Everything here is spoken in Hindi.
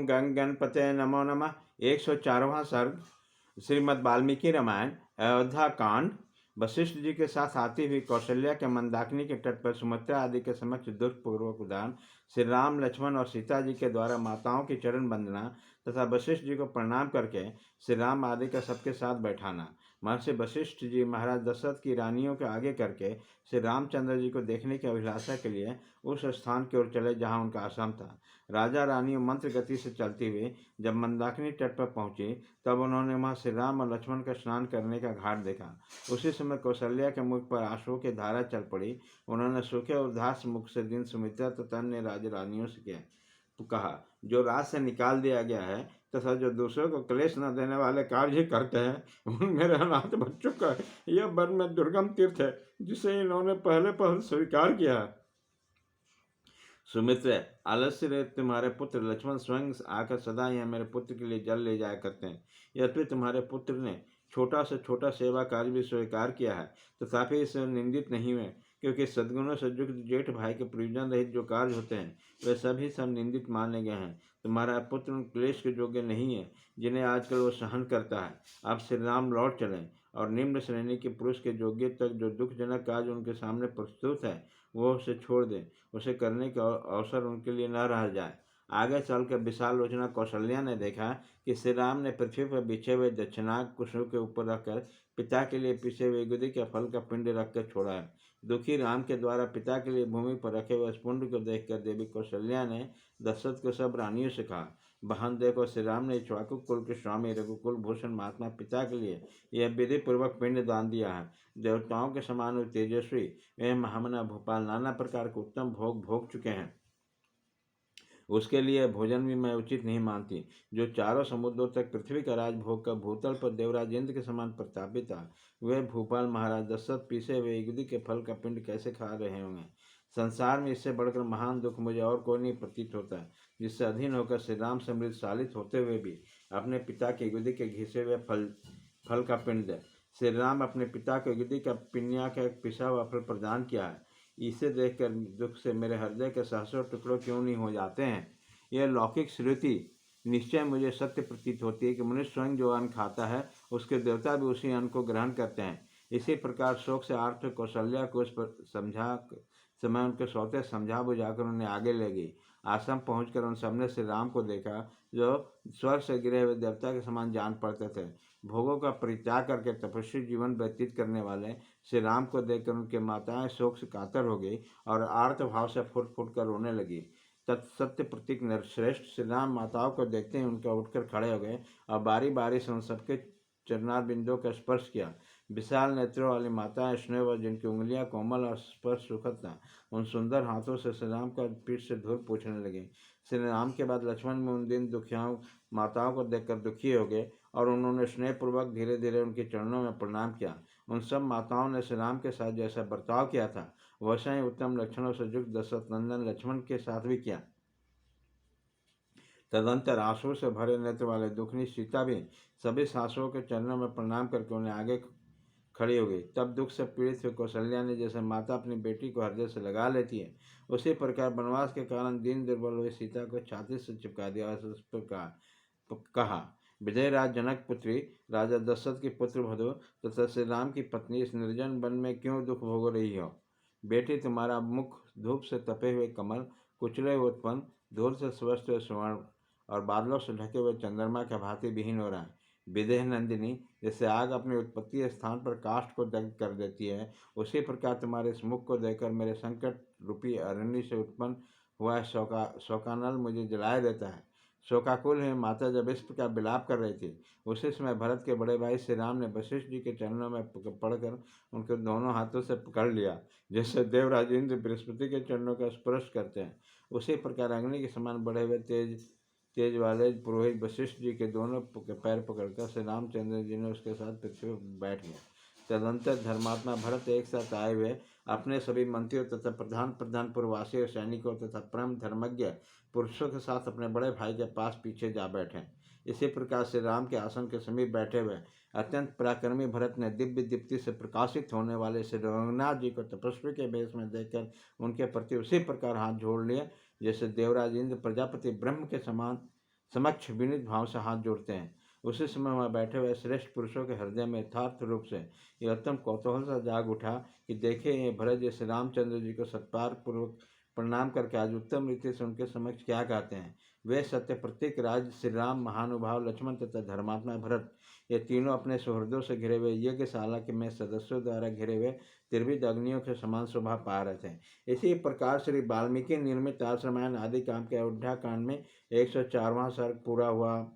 ओम गंग गणपते नमो नमः। 104वां सर्ग श्रीमद् वाल्मीकि रामायण अयोध्या कांड। वशिष्ठ जी के साथ आती हुई कौशल्या के मंदाकिनी के तट पर सुमित्रा आदि के समक्ष दुर्पूर्वक उदान श्री राम लक्ष्मण और सीता जी के द्वारा माताओं की चरण वंदना तथा वशिष्ठ जी को प्रणाम करके श्री राम आदि का सबके साथ बैठाना। महर्षि वशिष्ठ जी महाराज दशरथ की रानियों के आगे करके श्री रामचंद्र जी को देखने की अभिलाषा के लिए उस स्थान की ओर चले जहाँ उनका आश्रम था। राजा रानियों मंत्र गति से चलती हुई जब मंदाकिनी तट पर पहुंची तब उन्होंने वहां श्री राम और लक्ष्मण का स्नान करने का घाट देखा। उसी समय कौशल्या के मुख पर आंसुओं की धारा चल पड़ी। उन्होंने सूखे और उदास मुख से दिन सुमित्रा तथा अन्य राज रानियों से कहा, जो राज से निकाल दिया गया है तथा जो दूसरों को क्लेश न देने वाले कार्य करते हैं उन मेरे अनाथ बच्चों का यह वन में दुर्गम तीर्थ है जिसे इन्होंने पहले पहल स्वीकार किया। सुमित्र, आलस्य रहित तुम्हारे पुत्र लक्ष्मण स्वयं आकर सदा यह मेरे पुत्र के लिए जल ले जाया करते हैं। यद्यपि तुम्हारे पुत्र ने छोटा से छोटा सेवा कार्य भी स्वीकार किया है तथापि इसे निंदित नहीं हुए, क्योंकि सद्गुणों से युक्त जेठ भाई के प्रयोजन रहित जो कार्य होते हैं वे सभी सब निंदित माने गए हैं। तुम्हारा पुत्र उन क्लेश के योग्य नहीं है जिन्हें आजकल वो सहन करता है। अब श्री राम लौट चलें और निम्न श्रेणी के पुरुष के योग्य तक जो दुखजनक कार्य उनके सामने प्रस्तुत है वो उसे छोड़ दें, उसे करने का अवसर उनके लिए न रह जाए। आगे चलकर विशाल लोचना कौशल्या ने देखा कि श्री राम ने पृथ्वी पर बिछे हुए दक्षिणाग कुशों के ऊपर रखकर पिता के लिए पिसे हुए गुदी के फल का पिंड रखकर छोड़ा है। दुखी राम के द्वारा पिता के लिए भूमि पर रखे हुए पुंड को देखकर देवी कौशल्या ने दशरथ को सब रानियों से कहा, बहन देखो, श्री राम ने इक्ष्वाकु कुल के स्वामी रघुकुल भूषण महात्मा पिता के लिए यह विधि पूर्वक पिंड दान दिया है। देवताओं के समान व तेजस्वी वे महामना भोपाल नाना प्रकार के उत्तम भोग भोग चुके हैं। उसके लिए भोजन भी मैं उचित नहीं मानती। जो चारों समुद्रों तक पृथ्वी का राज भोग कर भूतल पर देवराज इंद्र के समान प्रतापित था, वे भूपाल महाराज दशरथ पीसे हुए युगदी के फल का पिंड कैसे खा रहे होंगे। संसार में इससे बढ़कर महान दुख मुझे और कोई नहीं प्रतीत होता है, जिससे अधीन होकर श्री राम समृद्धशालित होते हुए भी अपने पिता के युगदी के घिसे हुए फल का पिंड दे। श्री राम अपने पिता को युगदी का पिन्या का एक पिसा हुआ फल प्रदान किया है। इसे देखकर दुख से मेरे हृदय के सहस्रों टुकड़ों क्यों नहीं हो जाते हैं। यह लौकिक श्रुति निश्चय मुझे सत्य प्रतीत होती है कि मनुष्य स्वयं जो अन्न खाता है उसके देवता भी उसी अन्न को ग्रहण करते हैं। इसी प्रकार शोक से आर्थ कौशल्या को उस पर समझा समय उनके सौते समझा बुझाकर उन्हें आगे ले गई। आश्रम पहुंचकर उन सबने श्री राम को देखा जो स्वर्ग से गिरे हुए देवता के समान जान पड़ते थे। भोगों का परित्याग करके तपस्वी जीवन व्यतीत करने वाले श्री राम को देखकर उनके माताएं शोक से कातर हो गई और आर्त भाव से फुट फुट कर रोने लगी। तत्सत्य प्रतीक नरश्रेष्ठ श्री राम माताओं को देखते ही उनका उठकर खड़े हो गए और बारी बारी से उन सबके चरणार बिंदुओं का स्पर्श किया। विशाल नेत्रों वाली माताएं स्नेह व जिनकी उंगलियां कोमल और स्पर्श सुखद था, उन सुंदर हाथों से श्री राम का पीठ से धूल पूछने लगे। श्री राम के बाद लक्ष्मण में उन दिन दुखियाओं माताओं को देखकर दुखी हो गए और उन्होंने स्नेहपूर्वक धीरे धीरे उनके चरणों में प्रणाम किया। उन सब माताओं ने श्री राम के साथ जैसा बर्ताव किया था वैसा ही उत्तम लक्षणों से युक्त दशरथ नंदन लक्ष्मण के साथ भी किया। तदंतर आंसू से भरे नेत्र वाले दुखनी सीता भी सभी सासुओं के चरणों में प्रणाम करके उन्हें आगे खड़ी हो गई। तब दुख से पीड़ित हुई कौशल्या ने जैसे माता अपनी बेटी को हृदय से लगा लेती है उसी प्रकार वनवास के कारण दीन दुर्बल हुई सीता को छाती से चिपका दिया और उस पर कहा, विजयराज जनक पुत्री राजा दशरथ की पुत्र वधू तथा श्री राम की पत्नी इस निर्जन वन में क्यों दुख भोग रही हो। बेटी, तुम्हारा मुख धूप से तपे हुए कमल, कुचले हुए उत्पन्न, धूल से स्वस्थ हुए स्वर्ण और बादलों से ढके हुए चंद्रमा के भांति विहीन हो रहा है। विदेह नंदिनी, जैसे आग अपनी उत्पत्ति स्थान पर काष्ठ को दग्ध कर देती है, उसी प्रकार तुम्हारे इस मुख को देखकर मेरे संकट रूपी अरण्य से उत्पन्न हुआ शोकानल मुझे जलाए देता है। शोकाकुल है माता जब इस प्रकार विलाप कर रही थी उसी समय भरत के बड़े भाई श्री राम ने वशिष्ठ जी के चरणों में पड़कर उनके दोनों हाथों से पकड़ लिया। जैसे देवराज इंद्र बृहस्पति के चरणों का स्पर्श करते हैं उसी प्रकार अग्नि के समान बढ़े हुए तेज वाले पुरोहित वशिष्ठ जी के दोनों पैर पकड़कर श्री रामचंद्र जी ने उसके साथ पृथ्वी पर बैठ गए। तदंतर धर्मात्मा भरत एक साथ आए हुए अपने सभी मंत्रियों तथा प्रधान पूर्ववासी और सैनिकों तथा परम धर्मज्ञ पुरुषों के साथ अपने बड़े भाई के पास पीछे जा बैठे। इसी प्रकार श्री राम के आसन के समीप बैठे हुए अत्यंत पराक्रमी भरत ने दिव्य दीप्ति से प्रकाशित होने वाले श्री रघुनाथ जी को तपस्वी के भेष में देखकर उनके प्रति उसी प्रकार हाथ जोड़ लिए जैसे देवराज इंद्र प्रजापति ब्रह्म के समान समक्ष विनीत भाव से हाथ जोड़ते हैं। उसी समय वहाँ बैठे हुए श्रेष्ठ पुरुषों के हृदय में यथार्थ रूप से यह अत्यंत कौतूहल सा जाग उठा कि देखे ये भरत जी श्री रामचंद्र जी को सत्कार पूर्वक प्रणाम करके आज उत्तम रीति से उनके समक्ष क्या कहते हैं। वे सत्य प्रत्येक राज श्री राम, महानुभाव लक्ष्मण तथा धर्मात्मा भरत, ये तीनों अपने सुहृदों से घिरे हुए यज्ञशाला के में सदस्यों द्वारा घिरे हुए त्रिविध अग्नियों के समान शोभा पा रहे थे। इसी प्रकार श्री वाल्मीकि निर्मित आश्रमायण आदि काम के अयोध्या कांड में 104वां सर्ग पूरा हुआ।